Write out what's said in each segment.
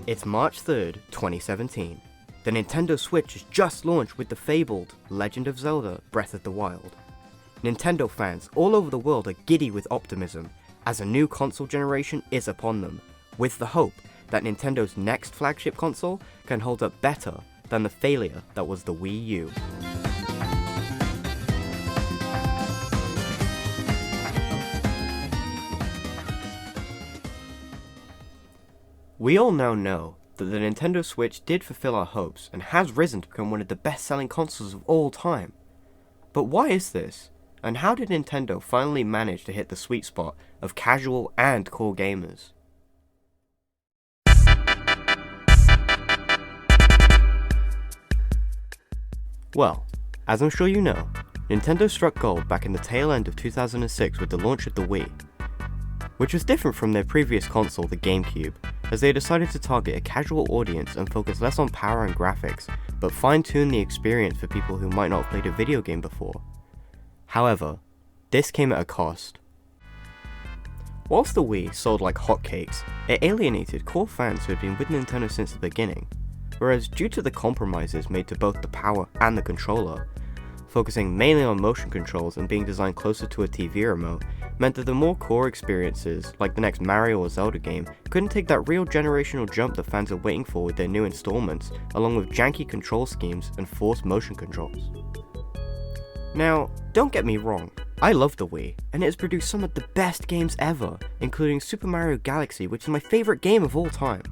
It's March 3rd, 2017. The Nintendo Switch is just launched with the fabled Legend of Zelda Breath of the Wild. Nintendo fans all over the world are giddy with optimism as a new console generation is upon them, with the hope that Nintendo's next flagship console can hold up better than the failure that was the Wii U. We all now know that the Nintendo Switch did fulfill our hopes and has risen to become one of the best-selling consoles of all time. But why is this? And how did Nintendo finally manage to hit the sweet spot of casual and core gamers? Well, as I'm sure you know, Nintendo struck gold back in the tail end of 2006 with the launch of the Wii, which was different from their previous console, the GameCube, as they decided to target a casual audience and focus less on power and graphics, but fine-tune the experience for people who might not have played a video game before. However, this came at a cost. Whilst the Wii sold like hotcakes, it alienated core fans who had been with Nintendo since the beginning, whereas due to the compromises made to both the power and the controller, focusing mainly on motion controls and being designed closer to a TV remote, meant that the more core experiences, like the next Mario or Zelda game, couldn't take that real generational jump that fans are waiting for with their new installments, along with janky control schemes and forced motion controls. Now, don't get me wrong, I love the Wii, and it has produced some of the best games ever, including Super Mario Galaxy, which is my favourite game of all time.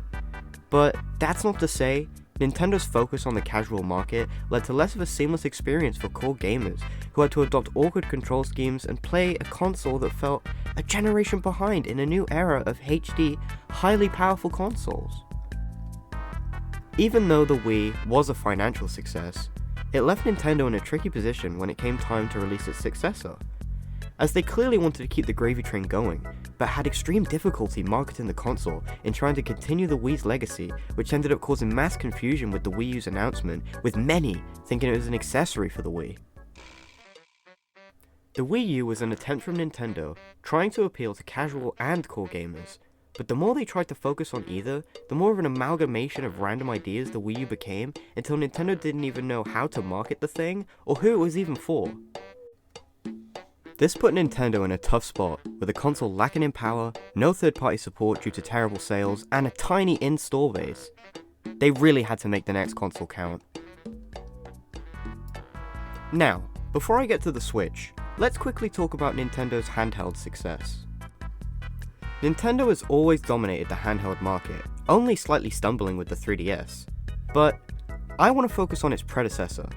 But that's not to say Nintendo's focus on the casual market led to less of a seamless experience for core gamers who had to adopt awkward control schemes and play a console that felt a generation behind in a new era of HD, highly powerful consoles. Even though the Wii was a financial success, it left Nintendo in a tricky position when it came time to release its successor, as they clearly wanted to keep the gravy train going, but had extreme difficulty marketing the console in trying to continue the Wii's legacy, which ended up causing mass confusion with the Wii U's announcement, with many thinking it was an accessory for the Wii. The Wii U was an attempt from Nintendo trying to appeal to casual and core gamers, but the more they tried to focus on either, the more of an amalgamation of random ideas the Wii U became, until Nintendo didn't even know how to market the thing, or who it was even for. This put Nintendo in a tough spot, with a console lacking in power, no third-party support due to terrible sales, and a tiny install base. They really had to make the next console count. Now, before I get to the Switch, let's quickly talk about Nintendo's handheld success. Nintendo has always dominated the handheld market, only slightly stumbling with the 3DS. But I want to focus on its predecessor,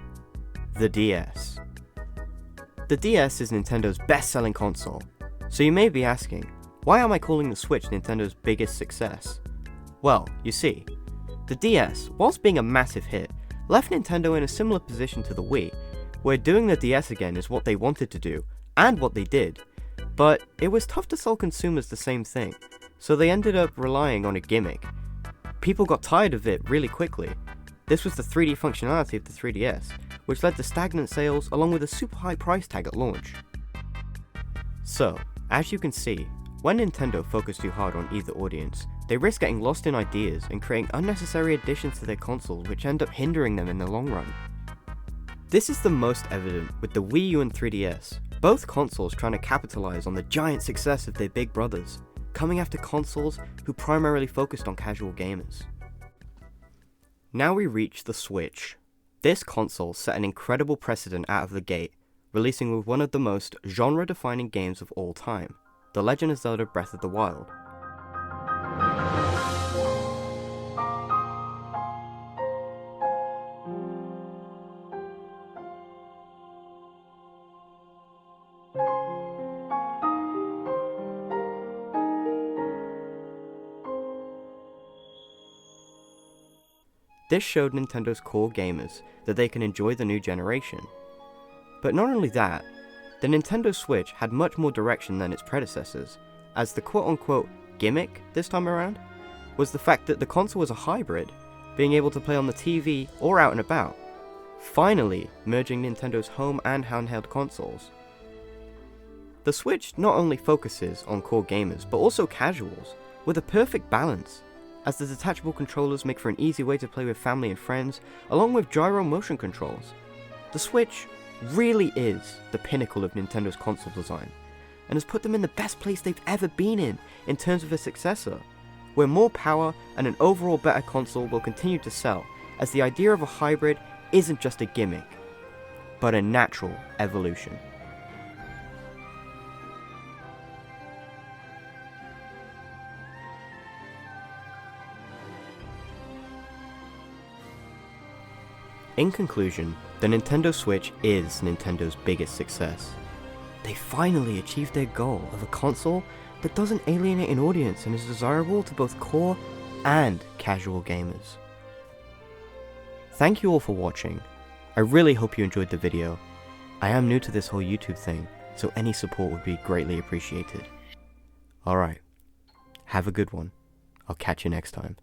the DS. The DS is Nintendo's best-selling console, so you may be asking, why am I calling the Switch Nintendo's biggest success? Well, you see, the DS, whilst being a massive hit, left Nintendo in a similar position to the Wii, where doing the DS again is what they wanted to do, and what they did, but it was tough to sell consumers the same thing, so they ended up relying on a gimmick. People got tired of it really quickly. This was the 3D functionality of the 3DS, which led to stagnant sales along with a super high price tag at launch. So, as you can see, when Nintendo focus too hard on either audience, they risk getting lost in ideas and creating unnecessary additions to their consoles which end up hindering them in the long run. This is the most evident with the Wii U and 3DS, both consoles trying to capitalize on the giant success of their big brothers, coming after consoles who primarily focused on casual gamers. Now we reach the Switch. This console set an incredible precedent out of the gate, releasing with one of the most genre-defining games of all time, The Legend of Zelda Breath of the Wild. This showed Nintendo's core gamers that they can enjoy the new generation. But not only that, the Nintendo Switch had much more direction than its predecessors, as the quote-unquote gimmick this time around was the fact that the console was a hybrid, being able to play on the TV or out and about, finally merging Nintendo's home and handheld consoles. The Switch not only focuses on core gamers, but also casuals, with a perfect balance, as the detachable controllers make for an easy way to play with family and friends, along with gyro motion controls. The Switch really is the pinnacle of Nintendo's console design, and has put them in the best place they've ever been in terms of a successor, where more power and an overall better console will continue to sell, as the idea of a hybrid isn't just a gimmick, but a natural evolution. In conclusion, the Nintendo Switch is Nintendo's biggest success. They finally achieved their goal of a console that doesn't alienate an audience and is desirable to both core and casual gamers. Thank you all for watching. I really hope you enjoyed the video. I am new to this whole YouTube thing, so any support would be greatly appreciated. Alright, have a good one. I'll catch you next time.